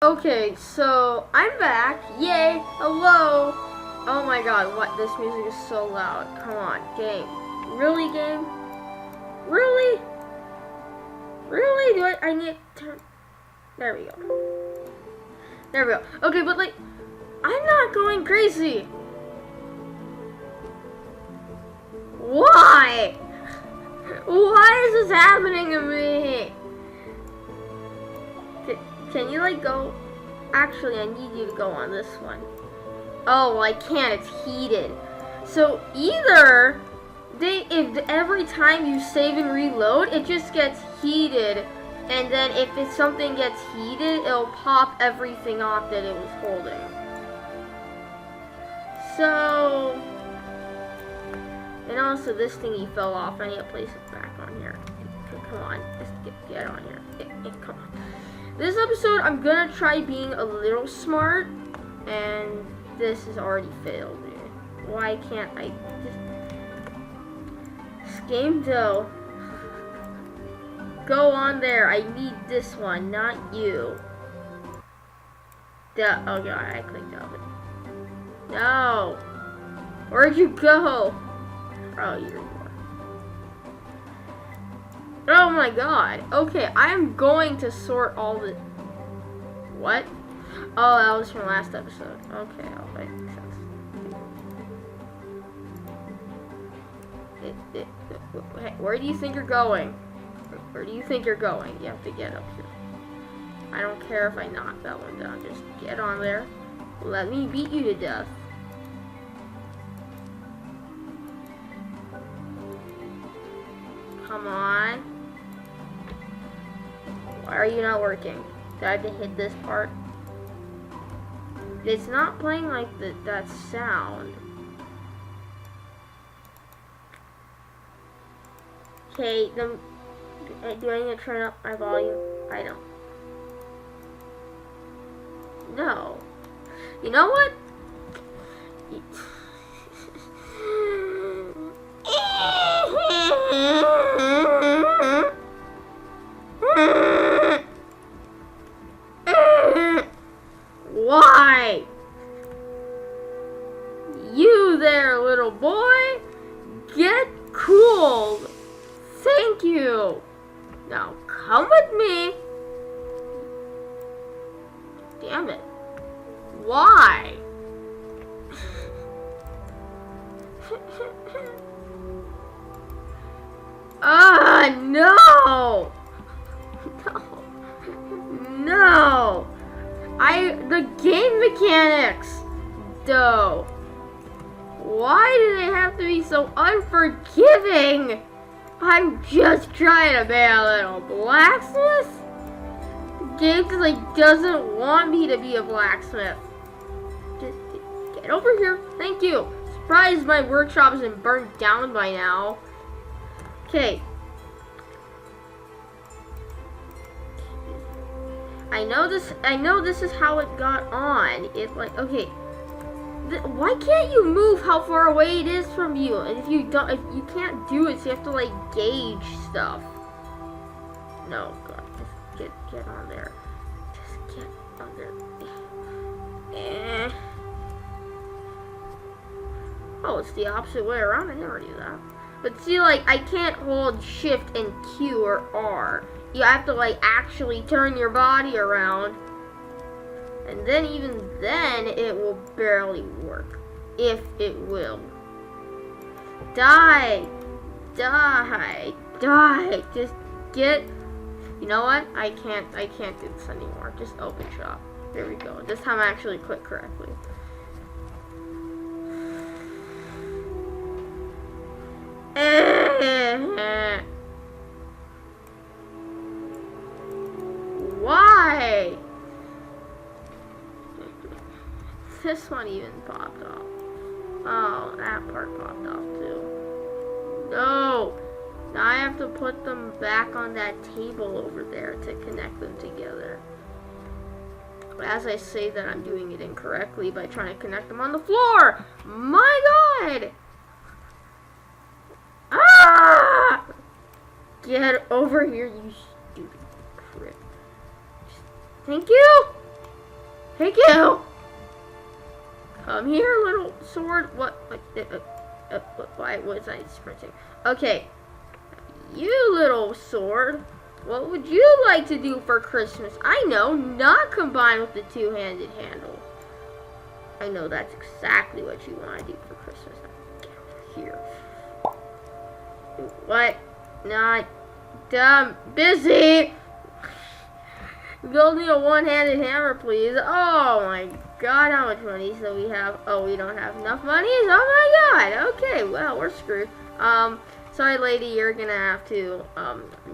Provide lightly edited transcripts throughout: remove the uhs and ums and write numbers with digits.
Okay, so I'm back. Yay! Hello! Oh my god, what? This music is so loud. Come on, game. Really, game? Really? Really? I need to turn... There we go. There we go. Okay, but like, I'm not going crazy. Why? Why is this happening to me? Can you like go? Actually, I need you to go on this one. Oh, well, I can't. It's heated. So either if every time you save and reload, it just gets heated, and then if something gets heated, it'll pop everything off that it was holding. So, and also this thingy fell off. I need to place it back on here. Come on, just get on here. Come on. This episode, I'm gonna try being a little smart, and this has already failed me. Why can't I just... This game though. Go on there, I need this one, not you. Oh god, I clicked out it. No! Where'd you go? Oh, you're... Oh my god. Okay, I'm going to sort all the... What? Oh, that was from last episode. Okay, I'll make sense. Hey, where do you think you're going? Where do you think you're going? You have to get up here. I don't care if I knock that one down. Just get on there. Let me beat you to death. Come on. Why are you not working? Do I have to hit this part? It's not playing like that sound. Okay, do I need to turn up my volume? I don't. No. You know what? Why? You there, little boy? Get cool. Thank you. Now come with me. Damn it. Why? No. No. The game mechanics, though. Why do they have to be so unforgiving? I'm just trying to be a little blacksmith. The game just like doesn't want me to be a blacksmith. Just get over here. Thank you. Surprised my workshop isn't burnt down by now. Okay. I know this is how it got on. It like, okay. Why can't you move how far away it is from you? And if you can't do it, so you have to like gauge stuff. No, God, just get on there. Just get on there. Oh, it's the opposite way around. I never knew that. But see, like, I can't hold Shift and Q or R. You have to like actually turn your body around, and then even then it will barely work, if it will. Die, just get. You know what? I can't do this anymore. Just open shop. There we go. This time I actually click correctly. Why? This one even popped off. Oh, that part popped off too. No! Now I have to put them back on that table over there to connect them together. As I say that, I'm doing it incorrectly by trying to connect them on the floor! My God! Ah! Get over here, you stupid prick. Thank you! Thank you. Come here, little sword. What? Why was I sprinting? Okay. You little sword. What would you like to do for Christmas? I know, not combine with the two-handed handle. I know that's exactly what you want to do for Christmas. Get over here. What? Not dumb. Busy. Build me a one-handed hammer, please. Oh my god, how much money do we have? Oh, we don't have enough money? Oh my god. Okay, well, we're screwed. Sorry, lady, you're gonna have to,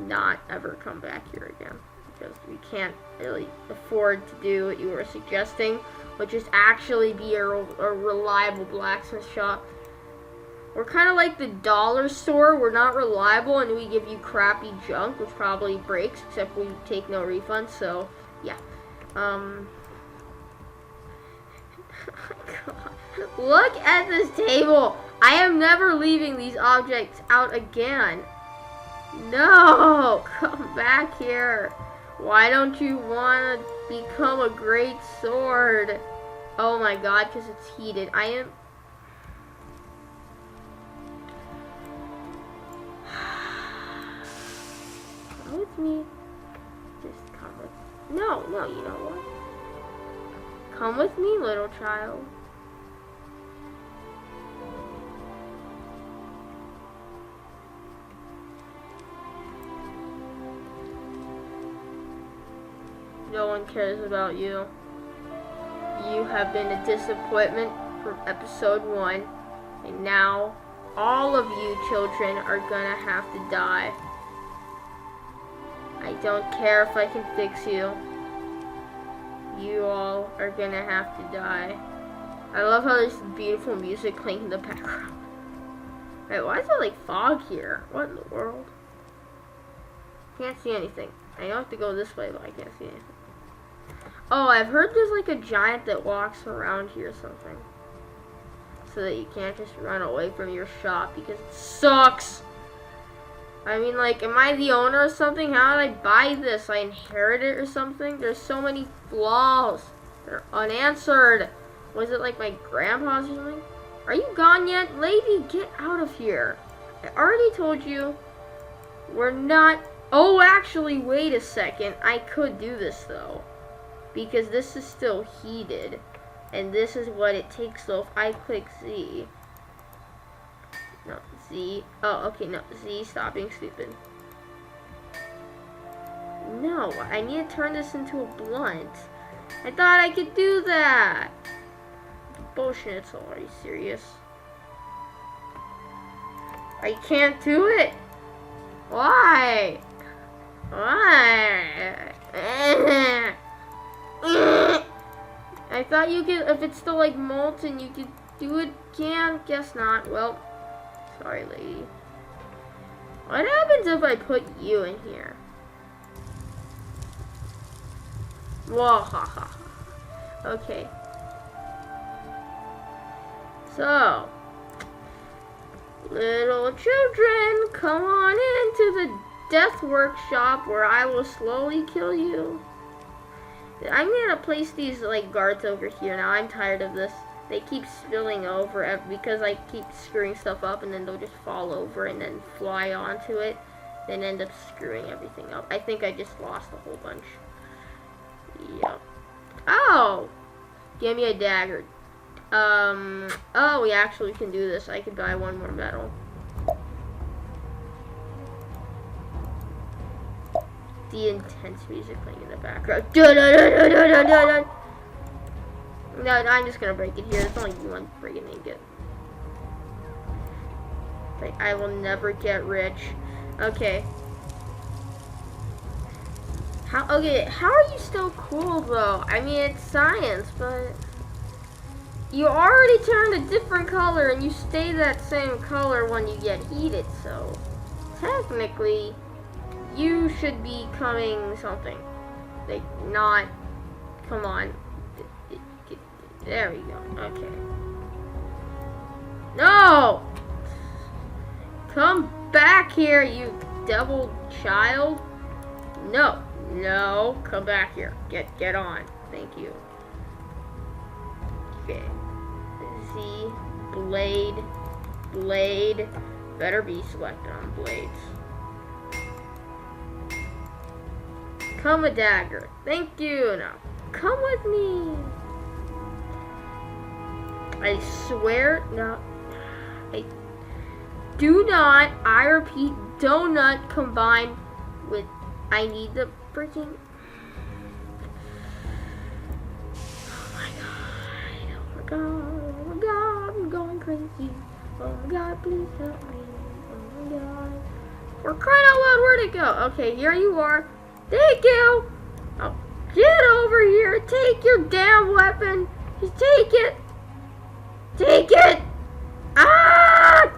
not ever come back here again. Because we can't really afford to do what you were suggesting, which is actually be a reliable blacksmith shop. We're kind of like the dollar store. We're not reliable, and we give you crappy junk, which probably breaks, except we take no refunds, so, yeah. Oh my god. Look at this table. I am never leaving these objects out again. No, come back here. Why don't you want to become a great sword? Oh my god, because it's heated. I am... Come with me. Just come with... No, you know what? Come with me, little child. No one cares about you. You have been a disappointment from episode 1, and now all of you children are gonna have to die. I don't care if I can fix you. You all are gonna have to die. I love how there's beautiful music playing in the background. Wait, why is it like fog here? What in the world? Can't see anything. I know I have to go this way, but I can't see anything. Oh, I've heard there's like a giant that walks around here or something. So that you can't just run away from your shop because it sucks. I mean, like, am I the owner or something? How did I buy this? I inherited it or something? There's so many flaws. They're unanswered. Was it like my grandpa's or something? Are you gone yet? Lady, get out of here. I already told you we're not... Oh, actually, wait a second. I could do this, though. Because this is still heated. And this is what it takes, so if I click Z... No, Z. Oh, okay, no. Z, stop being stupid. No, I need to turn this into a blunt. I thought I could do that. Bullshit, are you serious? I can't do it. Why? Why? I thought you could, if it's still like molten, you could do it again. Guess not. Well, sorry, lady. What happens if I put you in here? Wahaha. Okay. So, little children, come on into the death workshop where I will slowly kill you. I'm gonna place these like guards over here now. I'm tired of this. They keep spilling over because I keep screwing stuff up, and then they'll just fall over and then fly onto it, then end up screwing everything up. I think I just lost a whole bunch. Yep. Oh! Give me a dagger. Oh, we actually can do this. I could buy one more medal. The intense music playing in the background. No, I'm just gonna break it here. There's only one friggin' ingot. Like, I will never get rich. Okay. How are you still cool though? I mean, it's science, but you already turned a different color and you stay that same color when you get heated, so technically you should be becoming something. Like, not, come on. There we go, okay. No! Come back here, you devil child. No, come back here. Get on. Thank you. Okay. Z, blade, blade. Better be selected on blades. Come a dagger. Thank you. Now, come with me. I swear, no. I do not, I repeat, do not combine with, I need the freaking, oh my god, oh my god, I'm going crazy. Oh my god, please help me. Oh my god. We're crying out loud, where'd it go? Okay, here you are. Thank you. Oh, get over here. Take your damn weapon. Just take it. Take it. Ah!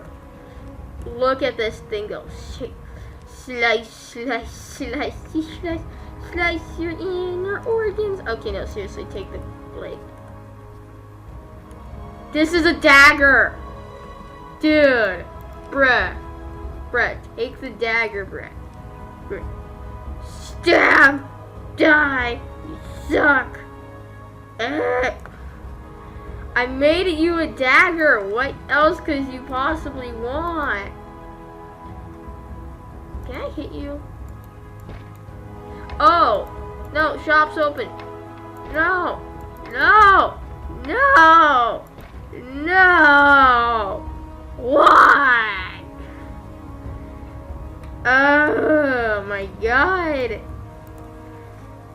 Look at this thing go. Slice, slice, slice, slice, slice your inner organs. Okay, no, seriously, take the blade. This is a dagger. Dude. Bruh. Bruh, take the dagger, bruh. Bruh. Stab! Die! You suck! I made you a dagger. What else could you possibly want? Can I hit you? Oh! No, shop's open. No! No! No! No! Why? Oh my god.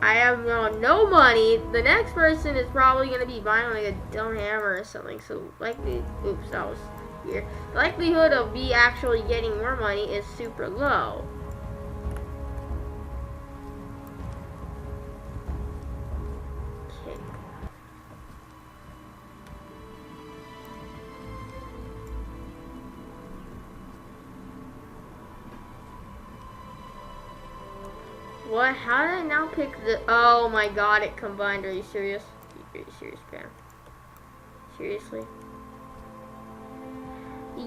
I have no money. The next person is probably going to be buying like a dumb hammer or something. So likely, oops, that was weird. The likelihood of me actually getting more money is super low. Okay. What? How did I now pick the... Oh my god, it combined. Are you serious? Are you serious, Pam? Seriously?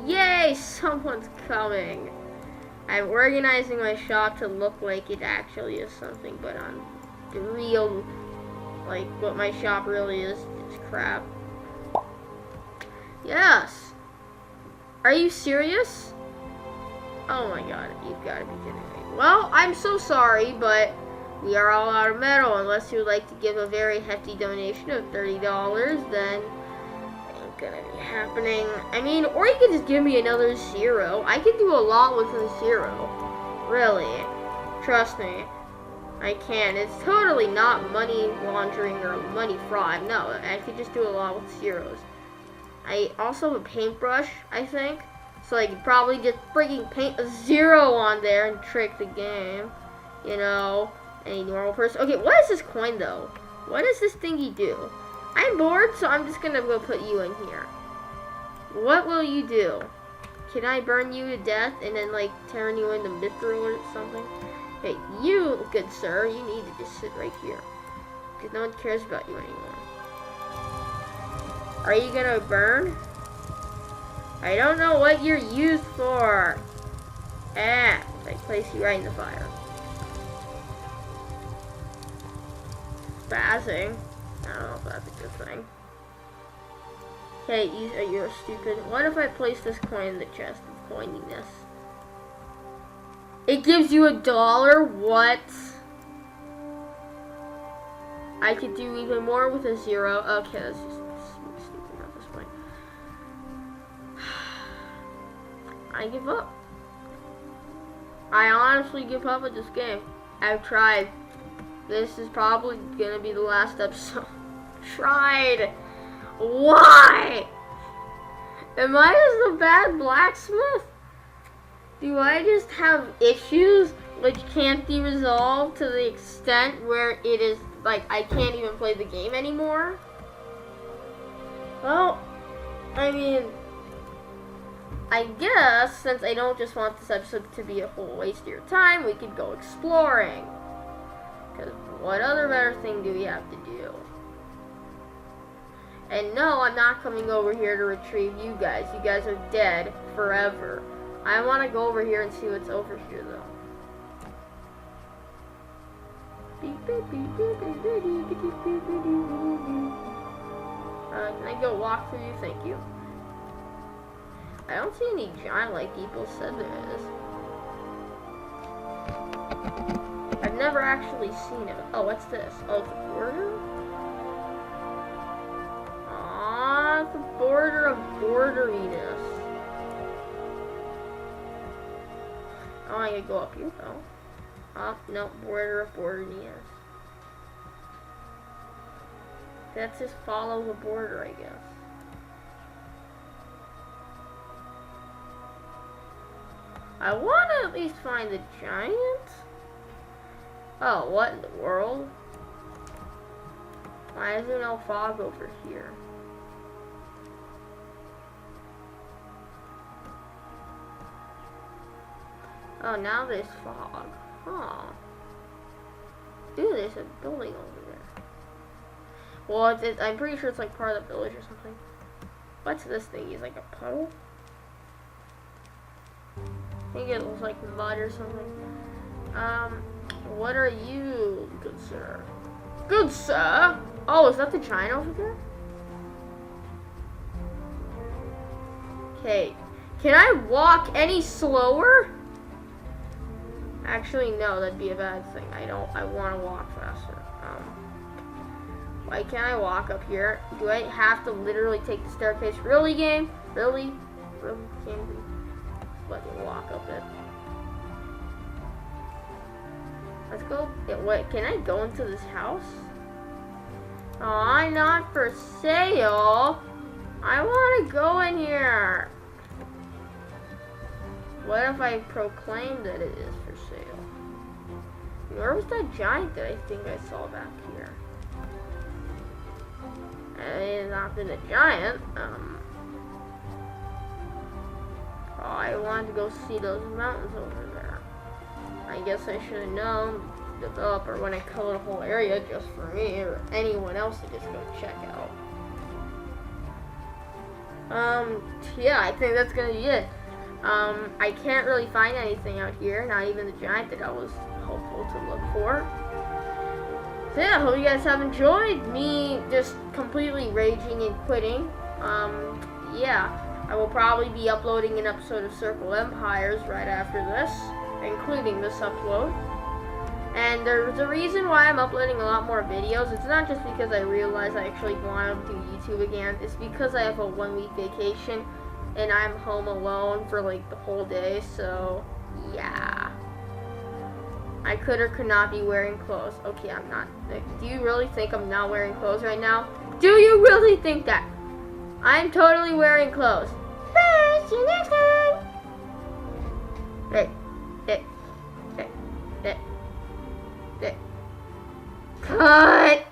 Yay! Someone's coming. I'm organizing my shop to look like it actually is something, but on the real... Like, what my shop really is crap. Yes! Are you serious? Oh my god, you've got to be kidding me. Well, I'm so sorry, but we are all out of metal. Unless you would like to give a very hefty donation of $30, then it ain't gonna be happening. I mean, or you could just give me another 0. I could do a lot with a 0. Really. Trust me. I can. It's totally not money laundering or money fraud. No, I could just do a lot with 0s. I also have a paintbrush, I think. So I could probably just freaking paint a 0 on there and trick the game. You know, any normal person. Okay, what is this coin though? What does this thingy do? I'm bored, so I'm just gonna go put you in here. What will you do? Can I burn you to death and then like turn you into mithril or something? Hey, you, good sir, you need to just sit right here. Because no one cares about you anymore. Are you gonna burn? I don't know what you're used for. I place you right in the fire. Spazzing. I don't know if that's a good thing. Okay, you're stupid. What if I place this coin in the chest of coininess? It gives you $1? What? I could do even more with a 0. Okay, that's just stupid at this point. I give up. I honestly give up at this game. I've tried. This is probably gonna be the last episode. Tried. Why? Am I just a bad blacksmith? Do I just have issues which can't be resolved to the extent where it is like I can't even play the game anymore? Well, I mean, I guess since I don't just want this episode to be a whole waste of your time, we could go exploring. Because what other better thing do we have to do? And no, I'm not coming over here to retrieve you guys. You guys are dead forever. I want to go over here and see what's over here, though. Can I go walk through you? Thank you. I don't see any giant like people said there is. I've never actually seen it. Oh, what's this? Oh, it's a border? Ah, it's a border of borderiness. Oh, I could go up here though. Oh, no, border of borderiness. That's just follow the border, I guess. I want to at least find the giant. Oh, what in the world? Why is there no fog over here? Oh, now there's fog. Huh. Dude, there's a building over there. Well, I'm pretty sure it's like part of the village or something. What's this thing? It's like a puddle? I think it looks like mud or something. What are you, good sir? Good sir? Oh, is that the giant over there? Okay. Can I walk any slower? Actually, no, that'd be a bad thing. I want to walk faster. Why can't I walk up here? Do I have to literally take the staircase? Really, game? Really? Really? Can't we let me walk up it? Let's go. Wait, can I go into this house? Oh, I'm not for sale. I want to go in here. What if I proclaim that it is for sale? Where was that giant that I think I saw back here? It has not been a giant. Oh, I wanted to go see those mountains over there. I guess I should have known the developer when I colored a whole area just for me or anyone else to just go check out. Yeah, I think that's gonna be it. I can't really find anything out here, not even the giant that I was hopeful to look for. So yeah, I hope you guys have enjoyed me just completely raging and quitting. Yeah, I will probably be uploading an episode of Circle Empires right after this, including this upload. And there's a reason why I'm uploading a lot more videos. It's not just because I realized I actually want to do YouTube again. It's because I have a 1-week vacation and I'm home alone for like the whole day, so yeah. I could or could not be wearing clothes. Okay, I'm not. Do you really think I'm not wearing clothes right now? Do you really think that? I'm totally wearing clothes. Bye, see you next time. Cut.